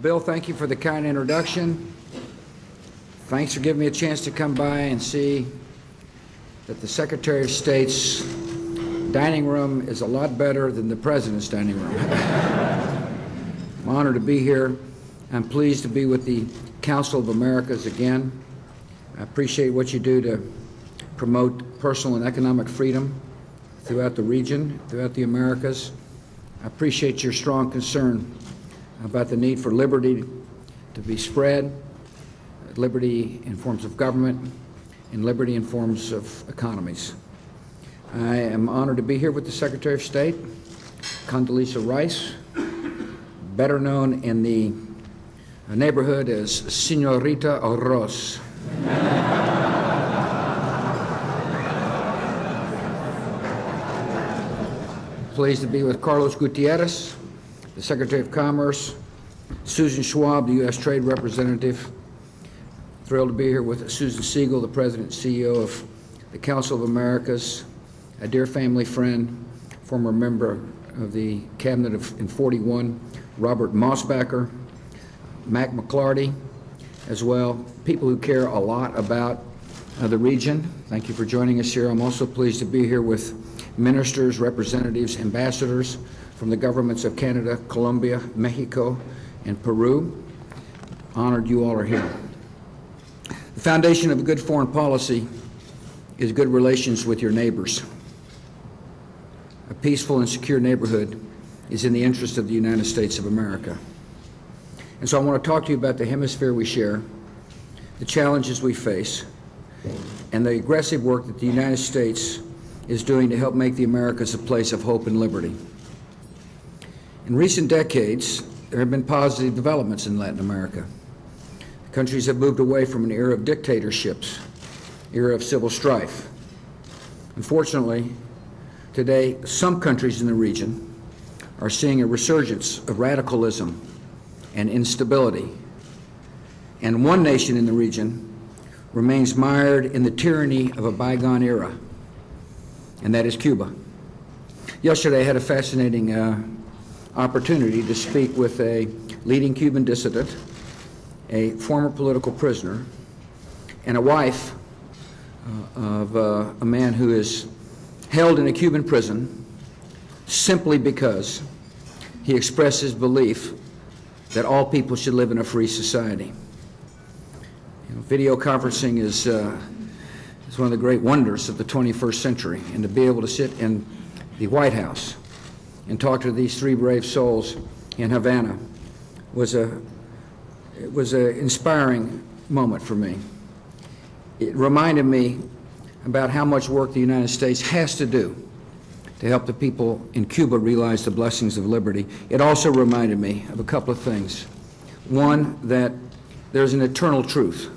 Bill, thank you for the kind introduction. Thanks for giving me a chance to come by and see that the Secretary of State's dining room is a lot better than the President's dining room. I'm honored to be here. I'm pleased to be with the Council of Americas again. I appreciate what you do to promote personal and economic freedom throughout the region, throughout the Americas. I appreciate your strong concern about the need for liberty to be spread, liberty in forms of government, and liberty in forms of economies. I am honored to be here with the Secretary of State, Condoleezza Rice, better known in the neighborhood as Señorita Arroz. Pleased to be with Carlos Gutierrez, the Secretary of Commerce, Susan Schwab, the U.S. Trade Representative. Thrilled to be here with Susan Siegel, the President and CEO of the Council of Americas, a dear family friend, former member of the Cabinet in 41, Robert Mossbacher, Mac McClarty, as well, people who care a lot about the region. Thank you for joining us here. I'm also pleased to be here with ministers, representatives, ambassadors from the governments of Canada, Colombia, Mexico, and Peru. Honored you all are here. The foundation of a good foreign policy is good relations with your neighbors. A peaceful and secure neighborhood is in the interest of the United States of America. And so I want to talk to you about the hemisphere we share, the challenges we face, and the aggressive work that the United States is doing to help make the Americas a place of hope and liberty. In recent decades, there have been positive developments in Latin America. Countries have moved away from an era of dictatorships, era of civil strife. Unfortunately, today, some countries in the region are seeing a resurgence of radicalism and instability. And one nation in the region remains mired in the tyranny of a bygone era, and that is Cuba. Yesterday, I had a fascinating opportunity to speak with a leading Cuban dissident, a former political prisoner, and a wife of a man who is held in a Cuban prison simply because he expressed his belief that all people should live in a free society. You know, video conferencing is one of the great wonders of the 21st century, and to be able to sit in the White House and talk to these three brave souls in Havana was an inspiring moment for me. It reminded me about how much work the United States has to do to help the people in Cuba realize the blessings of liberty. It also reminded me of a couple of things. One, that there's an eternal truth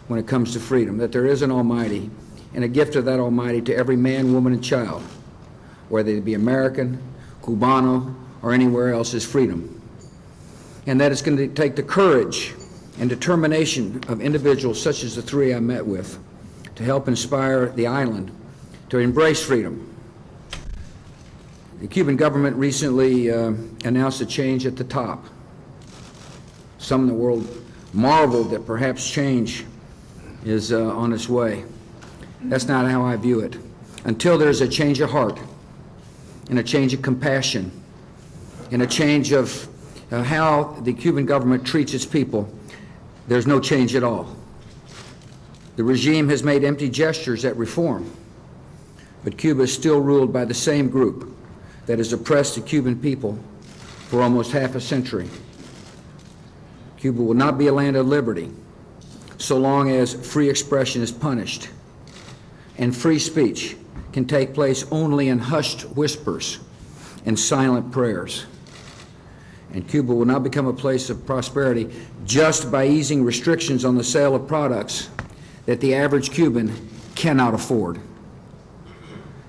when it comes to freedom, that there is an Almighty, and a gift of that Almighty to every man, woman, and child, whether they be American, Cubano, or anywhere else, is freedom. And that it's going to take the courage and determination of individuals such as the three I met with to help inspire the island to embrace freedom. The Cuban government recently announced a change at the top. Some in the world marveled that perhaps change is on its way. That's not how I view it. Until there's a change of heart, and a change of compassion, and a change of how the Cuban government treats its people, there's no change at all. The regime has made empty gestures at reform, but Cuba is still ruled by the same group that has oppressed the Cuban people for almost half a century. Cuba will not be a land of liberty so long as free expression is punished, and free speech can take place only in hushed whispers and silent prayers. And Cuba will not become a place of prosperity just by easing restrictions on the sale of products that the average Cuban cannot afford.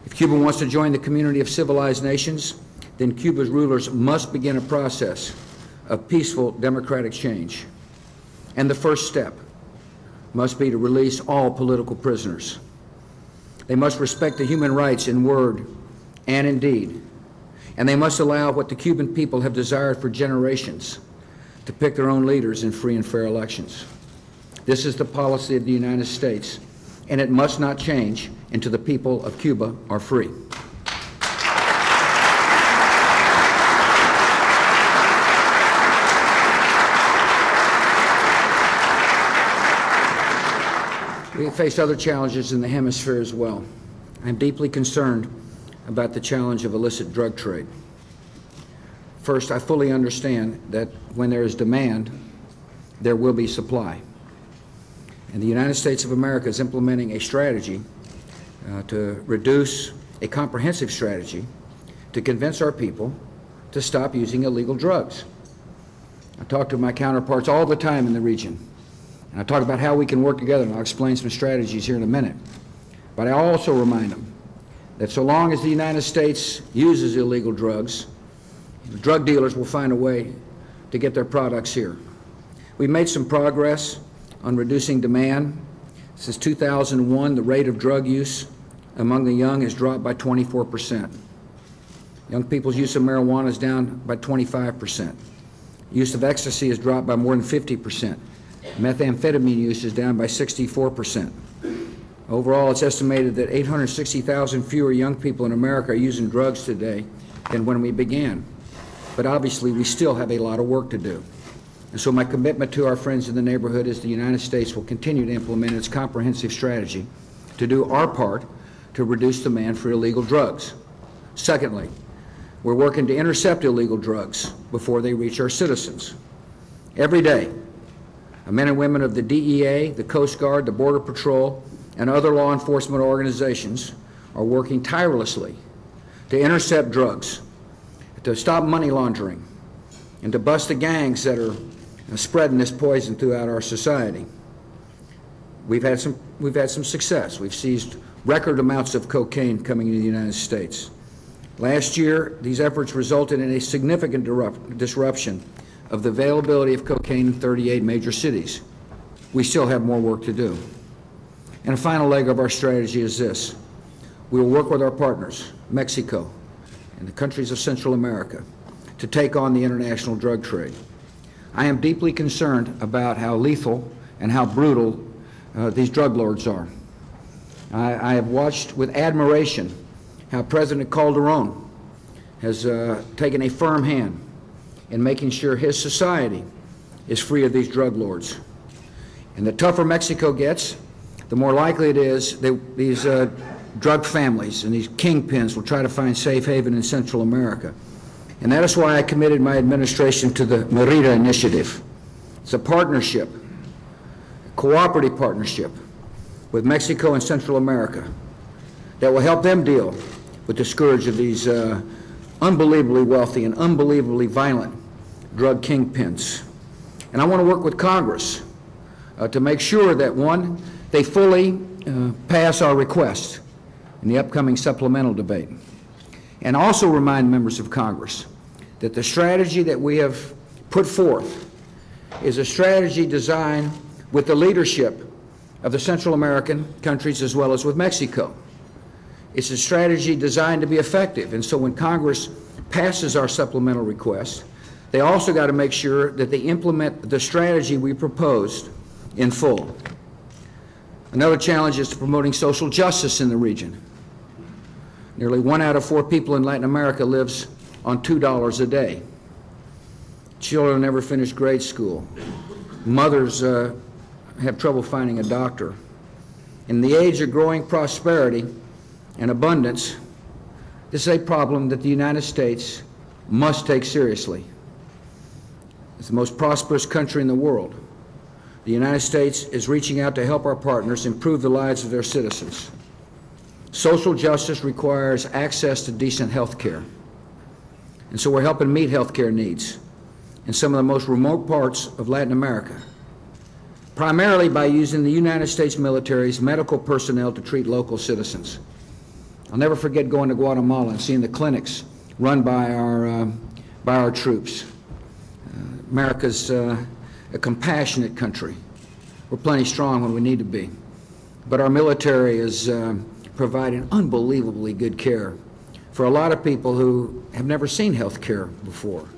If Cuba wants to join the community of civilized nations, then Cuba's rulers must begin a process of peaceful democratic change. And the first step must be to release all political prisoners. They must respect the human rights in word and in deed, and they must allow what the Cuban people have desired for generations, to pick their own leaders in free and fair elections. This is the policy of the United States, and it must not change until the people of Cuba are free. We have faced other challenges in the hemisphere as well. I am deeply concerned about the challenge of illicit drug trade. First, I fully understand that when there is demand, there will be supply. And the United States of America is implementing a strategy to reduce a comprehensive strategy to convince our people to stop using illegal drugs. I talk to my counterparts all the time in the region, and I talk about how we can work together, and I'll explain some strategies here in a minute. But I also remind them that so long as the United States uses illegal drugs, the drug dealers will find a way to get their products here. We've made some progress on reducing demand. Since 2001, the rate of drug use among the young has dropped by 24%. Young people's use of marijuana is down by 25%. Use of ecstasy has dropped by more than 50%. Methamphetamine use is down by 64%. Overall, it's estimated that 860,000 fewer young people in America are using drugs today than when we began. But obviously, we still have a lot of work to do. And so my commitment to our friends in the neighborhood is the United States will continue to implement its comprehensive strategy to do our part to reduce demand for illegal drugs. Secondly, we're working to intercept illegal drugs before they reach our citizens. Every day, men and women of the DEA, the Coast Guard, the Border Patrol, and other law enforcement organizations are working tirelessly to intercept drugs, to stop money laundering, and to bust the gangs that are spreading this poison throughout our society. We've had some success. We've seized record amounts of cocaine coming into the United States. Last year, these efforts resulted in a significant disruption of the availability of cocaine in 38 major cities. We still have more work to do. And a final leg of our strategy is this. We will work with our partners, Mexico and the countries of Central America, to take on the international drug trade. I am deeply concerned about how lethal and how brutal these drug lords are. I have watched with admiration how President Calderon has taken a firm hand in making sure his society is free of these drug lords. And the tougher Mexico gets, the more likely it is that these drug families and these kingpins will try to find safe haven in Central America. And that is why I committed my administration to the Merida Initiative. It's a partnership, a cooperative partnership with Mexico and Central America that will help them deal with the scourge of these unbelievably wealthy and unbelievably violent drug kingpins. And I want to work with Congress to make sure that, one, they fully pass our request in the upcoming supplemental debate. And also remind members of Congress that the strategy that we have put forth is a strategy designed with the leadership of the Central American countries as well as with Mexico. It's a strategy designed to be effective, and so when Congress passes our supplemental request, they also got to make sure that they implement the strategy we proposed in full. Another challenge is to promoting social justice in the region. Nearly 1 out of 4 people in Latin America lives on $2 a day. Children never finish grade school. Mothers have trouble finding a doctor. In the age of growing prosperity and abundance, this is a problem that the United States must take seriously. It's the most prosperous country in the world. The United States is reaching out to help our partners improve the lives of their citizens. Social justice requires access to decent health care. And so we're helping meet health care needs in some of the most remote parts of Latin America, primarily by using the United States military's medical personnel to treat local citizens. I'll never forget going to Guatemala and seeing the clinics run by our troops. America's a compassionate country. We're plenty strong when we need to be. But our military is providing unbelievably good care for a lot of people who have never seen health care before.